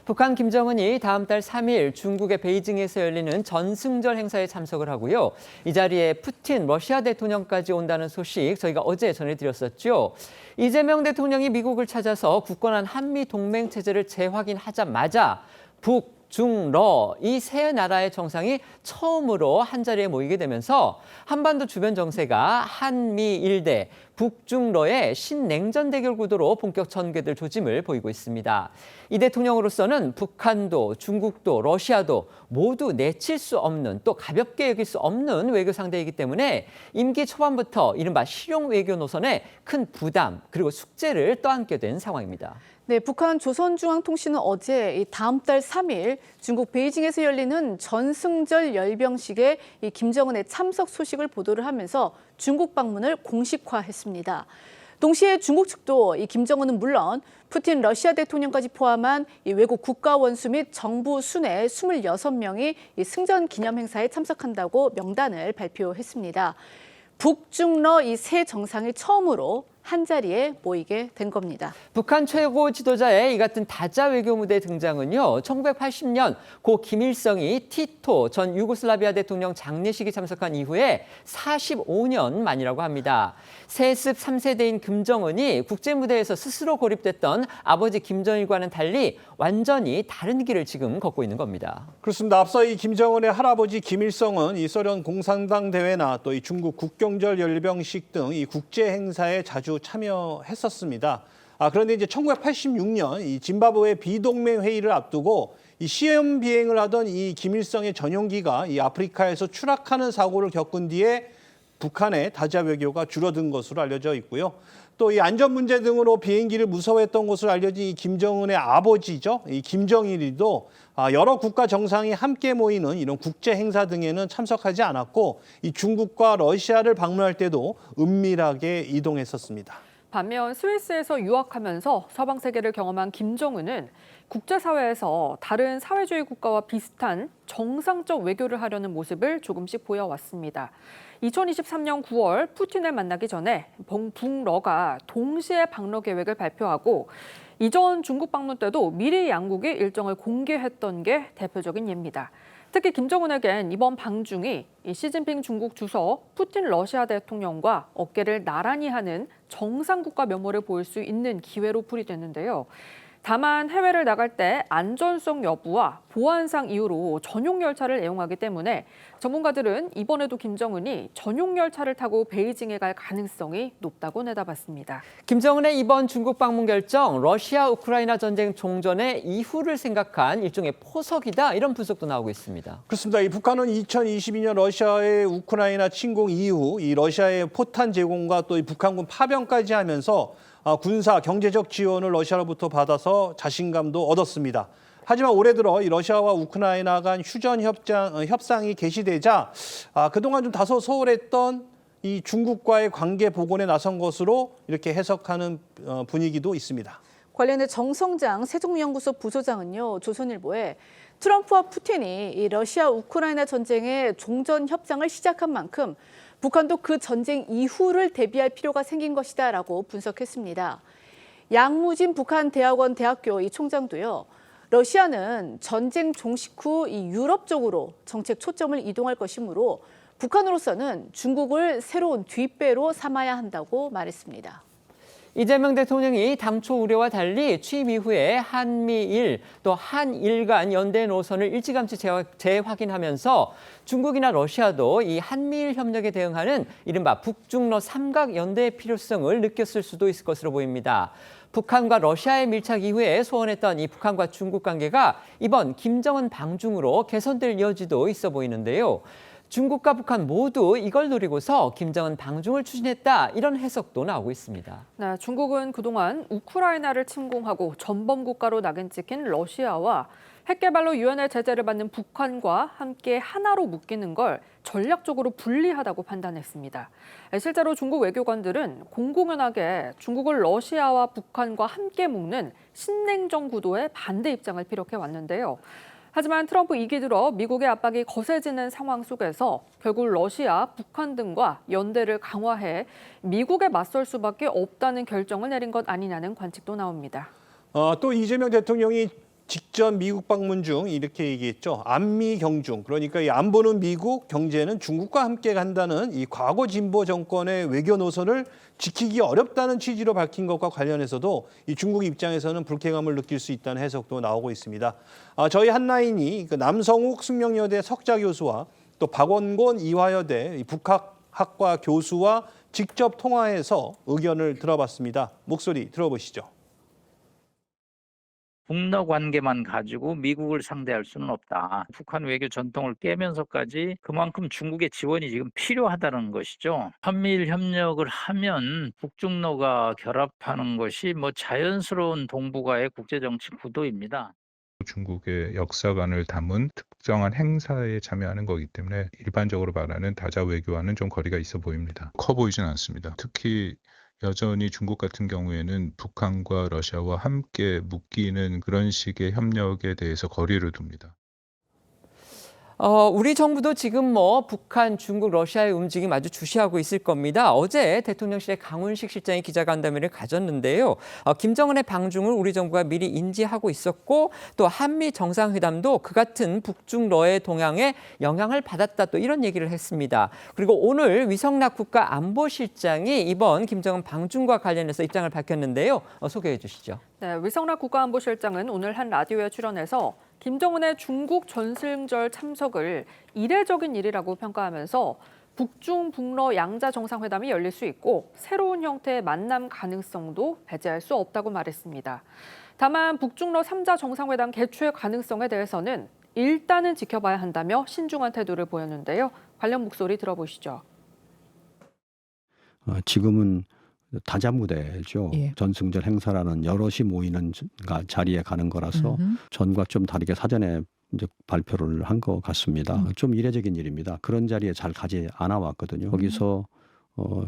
북한 김정은이 다음 달 3일 중국의 베이징에서 열리는 전승절 행사에 참석을 하고요. 이 자리에 푸틴 러시아 대통령까지 온다는 소식 저희가 어제 전해드렸었죠. 이재명 대통령이 미국을 찾아서 굳건한 한미 동맹 체제를 재확인하자마자 중, 이 세 나라의 정상이 처음으로 한자리에 모이게 되면서 한반도 주변 정세가 한미 일대, 북중러의 신냉전 대결 구도로 본격 전개될 조짐을 보이고 있습니다. 이 대통령으로서는 북한도 중국도 러시아도 모두 내칠 수 없는 또 가볍게 여길 수 없는 외교 상대이기 때문에 임기 초반부터 이른바 실용 외교 노선에 큰 부담 그리고 숙제를 떠안게 된 상황입니다. 네, 북한 조선중앙통신은 어제 다음 달 3일 중국 베이징에서 열리는 전승절 열병식에 김정은의 참석 소식을 보도를 하면서 중국 방문을 공식화했습니다. 동시에 중국 측도 김정은은 물론 푸틴 러시아 대통령까지 포함한 외국 국가 원수 및 정부 순회 26명이 승전 기념 행사에 참석한다고 명단을 발표했습니다. 북중러 이 세 정상이 처음으로 한자리에 모이게 된 겁니다. 북한 최고 지도자의 이 같은 다자 외교 무대 등장은요. 1980년 고 김일성이 티토 전 유고슬라비아 대통령 장례식에 참석한 이후에 45년 만이라고 합니다. 세습 3세대인 김정은이 국제 무대에서 스스로 고립됐던 아버지 김정일과는 달리 완전히 다른 길을 지금 걷고 있는 겁니다. 그렇습니다. 앞서 이 김정은의 할아버지 김일성은 이 소련 공산당 대회나 또 이 중국 국경절 열병식 등 이 국제 행사에 자주 참여했었습니다. 그런데 이제 1986년 이 짐바브웨 비동맹 회의를 앞두고 이 시험 비행을 하던 이 김일성의 전용기가 이 아프리카에서 추락하는 사고를 겪은 뒤에 북한의 다자 외교가 줄어든 것으로 알려져 있고요. 또 이 안전 문제 등으로 비행기를 무서워했던 것으로 알려진 이 김정은의 아버지죠. 이 김정일이도 여러 국가 정상이 함께 모이는 이런 국제 행사 등에는 참석하지 않았고 이 중국과 러시아를 방문할 때도 은밀하게 이동했었습니다. 반면 스위스에서 유학하면서 서방 세계를 경험한 김정은은 국제사회에서 다른 사회주의 국가와 비슷한 정상적 외교를 하려는 모습을 조금씩 보여왔습니다. 2023년 9월 푸틴을 만나기 전에 북러가 동시에 방러 계획을 발표하고 이전 중국 방문 때도 미리 양국이 일정을 공개했던 게 대표적인 예입니다. 특히 김정은에겐 이번 방중이 시진핑 중국 주석, 푸틴 러시아 대통령과 어깨를 나란히 하는 정상국가 면모를 보일 수 있는 기회로 풀이됐는데요. 다만 해외를 나갈 때 안전성 여부와 보안상 이유로 전용 열차를 애용하기 때문에 전문가들은 이번에도 김정은이 전용 열차를 타고 베이징에 갈 가능성이 높다고 내다봤습니다. 김정은의 이번 중국 방문 결정, 러시아 우크라이나 전쟁 종전의 이후를 생각한 일종의 포석이다 이런 분석도 나오고 있습니다. 그렇습니다. 이 북한은 2022년 러시아의 우크라이나 침공 이후 이 러시아의 포탄 제공과 또 이 북한군 파병까지 하면서 군사, 경제적 지원을 러시아로부터 받아서 자신감도 얻었습니다. 하지만 올해 들어 이 러시아와 우크라이나 간 휴전 협상이 개시되자 그동안 좀 다소 소홀했던 이 중국과의 관계 복원에 나선 것으로 이렇게 해석하는 분위기도 있습니다. 관련해 정성장 세종연구소 부소장은요, 조선일보에 트럼프와 푸틴이 이 러시아 우크라이나 전쟁의 종전 협상을 시작한 만큼 북한도 그 전쟁 이후를 대비할 필요가 생긴 것이다라고 분석했습니다. 양무진 북한 대학원 대학교 이 총장도요. 러시아는 전쟁 종식 후 이 유럽 쪽으로 정책 초점을 이동할 것이므로 북한으로서는 중국을 새로운 뒷배로 삼아야 한다고 말했습니다. 이재명 대통령이 당초 우려와 달리 취임 이후에 한미일 또 한일 간 연대 노선을 일찌감치 재확인하면서 중국이나 러시아도 이 한미일 협력에 대응하는 이른바 북중러 삼각 연대의 필요성을 느꼈을 수도 있을 것으로 보입니다. 북한과 러시아의 밀착 이후에 소원했던 이 북한과 중국 관계가 이번 김정은 방중으로 개선될 여지도 있어 보이는데요. 중국과 북한 모두 이걸 노리고서 김정은 방중을 추진했다 이런 해석도 나오고 있습니다. 네, 중국은 그동안 우크라이나를 침공하고 전범 국가로 낙인 찍힌 러시아와 핵개발로 유엔의 제재를 받는 북한과 함께 하나로 묶이는 걸 전략적으로 불리하다고 판단했습니다. 실제로 중국 외교관들은 공공연하게 중국을 러시아와 북한과 함께 묶는 신냉전 구도의 반대 입장을 피력해 왔는데요. 하지만 트럼프 2기 들어 미국의 압박이 거세지는 상황 속에서 결국 러시아, 북한 등과 연대를 강화해 미국에 맞설 수밖에 없다는 결정을 내린 것 아니냐는 관측도 나옵니다. 또 이재명 대통령이 직전 미국 방문 중 이렇게 얘기했죠. 안미 경중, 그러니까 이 안보는 미국, 경제는 중국과 함께 간다는 이 과거 진보 정권의 외교 노선을 지키기 어렵다는 취지로 밝힌 것과 관련해서도 이 중국 입장에서는 불쾌감을 느낄 수 있다는 해석도 나오고 있습니다. 저희 한라인이 그 남성욱 숙명여대 석좌 교수와 또 박원곤 이화여대 이 북학학과 교수와 직접 통화해서 의견을 들어봤습니다. 목소리 들어보시죠. 북러 관계만 가지고 미국을 상대할 수는 없다. 북한 외교 전통을 깨면서까지 그만큼 중국의 지원이 지금 필요하다는 것이죠. 한미일 협력을 하면 북중러가 결합하는 것이 자연스러운 동북아의 국제정치 구도입니다. 중국의 역사관을 담은 특정한 행사에 참여하는 거기 때문에 일반적으로 말하는 다자 외교와는 좀 거리가 있어 보입니다. 커 보이진 않습니다. 특히 여전히 중국 같은 경우에는 북한과 러시아와 함께 묶이는 그런 식의 협력에 대해서 거리를 둡니다. 우리 정부도 지금 북한, 중국, 러시아의 움직임 아주 주시하고 있을 겁니다. 어제 대통령실의 강훈식 실장이 기자간담회를 가졌는데요. 김정은의 방중을 우리 정부가 미리 인지하고 있었고 또 한미 정상회담도 그 같은 북중러의 동향에 영향을 받았다 또 이런 얘기를 했습니다. 그리고 오늘 위성락 국가안보실장이 이번 김정은 방중과 관련해서 입장을 밝혔는데요. 소개해 주시죠. 네, 위성락 국가안보실장은 오늘 한 라디오에 출연해서 김정은의 중국 전승절 참석을 이례적인 일이라고 평가하면서 북중, 북러 양자 정상회담이 열릴 수 있고 새로운 형태의 만남 가능성도 배제할 수 없다고 말했습니다. 다만 북중러 3자 정상회담 개최 가능성에 대해서는 일단은 지켜봐야 한다며 신중한 태도를 보였는데요. 관련 목소리 들어보시죠. 지금은 다자무대죠. 예. 전승절 행사라는 여럿이 모이는 자리에 가는 거라서 전과 좀 다르게 사전에 이제 발표를 한 것 같습니다. 좀 이례적인 일입니다. 그런 자리에 잘 가지 않아 왔거든요. 거기서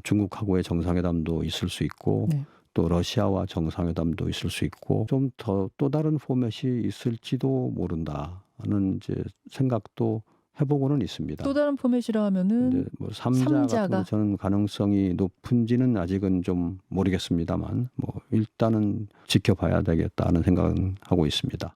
중국하고의 정상회담도 있을 수 있고 네. 또 러시아와 정상회담도 있을 수 있고 좀 더 또 다른 포맷이 있을지도 모른다는 이제 생각도 해보고는 있습니다. 또 다른 포맷이라 하면은 근데 삼자 삼자가. 같은 저는 가능성이 높은지는 아직은 좀 모르겠습니다만 일단은 지켜봐야 되겠다는 생각은 하고 있습니다.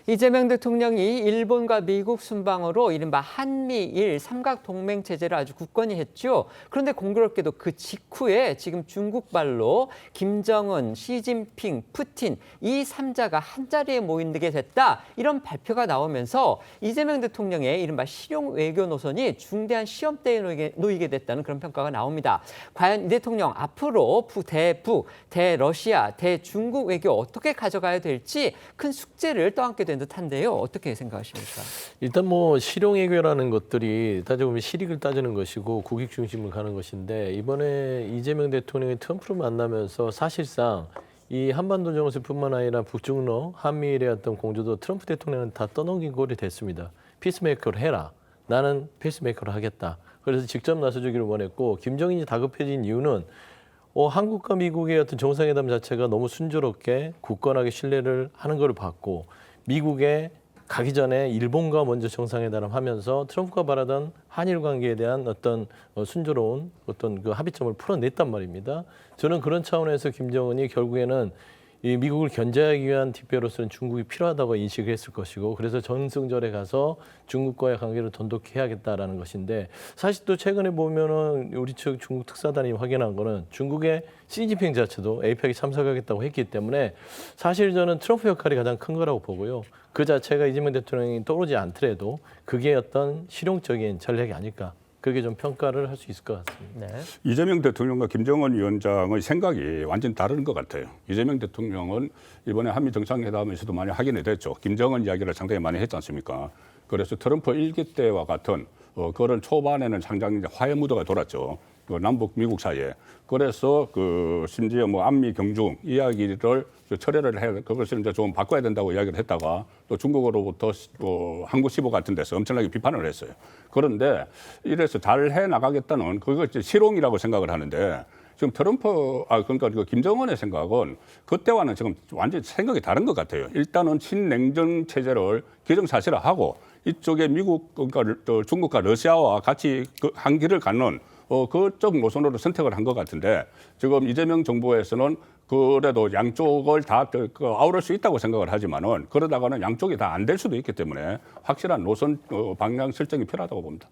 이재명 대통령이 일본과 미국 순방으로 이른바 한미일 삼각동맹 체제를 아주 굳건히 했죠. 그런데 공교롭게도 그 직후에 지금 중국발로 김정은, 시진핑, 푸틴 이 3자가 한자리에 모이게 됐다. 이런 발표가 나오면서 이재명 대통령의 이른바 실용 외교 노선이 중대한 시험대에 놓이게 됐다는 그런 평가가 나옵니다. 과연 이 대통령 앞으로 대북, 대러시아, 대중국 외교 어떻게 가져가야 될지 큰 숙제를 떠안게 된 듯한데요. 어떻게 생각하십니까? 일단 실용외교라는 것들이 따져보면 실익을 따지는 것이고 국익 중심을 가는 것인데 이번에 이재명 대통령이 트럼프를 만나면서 사실상 이 한반도 정세뿐만 아니라 북중러, 한미일의 어떤 공조도 트럼프 대통령은 다 떠넘긴 꼴이 됐습니다. 피스메이커를 해라. 나는 피스메이커를 하겠다. 그래서 직접 나서주기를 원했고 김정인이 다급해진 이유는 한국과 미국의 어떤 정상회담 자체가 너무 순조롭게 굳건하게 신뢰를 하는 걸 봤고 미국에 가기 전에 일본과 먼저 정상회담을 하면서 트럼프가 바라던 한일 관계에 대한 어떤 순조로운 어떤 그 합의점을 풀어냈단 말입니다. 저는 그런 차원에서 김정은이 결국에는 이 미국을 견제하기 위한 뒷배로서는 중국이 필요하다고 인식을 했을 것이고 그래서 전승절에 가서 중국과의 관계를 돈독해야겠다라는 것인데 사실 또 최근에 보면은 우리 측 중국 특사단이 확인한 거는 중국의 시진핑 자체도 에이펙에 참석하겠다고 했기 때문에 사실 저는 트럼프 역할이 가장 큰 거라고 보고요. 그 자체가 이재명 대통령이 떠오르지 않더라도 그게 어떤 실용적인 전략이 아닐까. 그렇게 좀 평가를 할 수 있을 것 같습니다. 네. 이재명 대통령과 김정은 위원장의 생각이 완전히 다른 것 같아요. 이재명 대통령은 이번에 한미 정상회담에서도 많이 확인이 됐죠. 김정은 이야기를 상당히 많이 했지 않습니까? 그래서 트럼프 1기 때와 같은 그런 초반에는 상당히 화해 무드가 돌았죠. 남북 미국 사이에. 그래서 심지어 안미 경중 이야기를 철회를 해 그것을 이제 좀 바꿔야 된다고 이야기를 했다가 또 중국으로부터 한국 시보 같은 데서 엄청나게 비판을 했어요. 그런데 이래서 잘 해 나가겠다는 그걸 실용이라고 생각을 하는데 지금 그러니까 김정은의 생각은 그때와는 지금 완전히 생각이 다른 것 같아요. 일단은 친냉전 체제를 기정사실화하고 이쪽에 미국, 그러니까 중국과 러시아와 같이 한 길을 갖는 그쪽 노선으로 선택을 한 것 같은데 지금 이재명 정부에서는 그래도 양쪽을 다 아우를 수 있다고 생각을 하지만은 그러다가는 양쪽이 다 안 될 수도 있기 때문에 확실한 노선 방향 설정이 필요하다고 봅니다.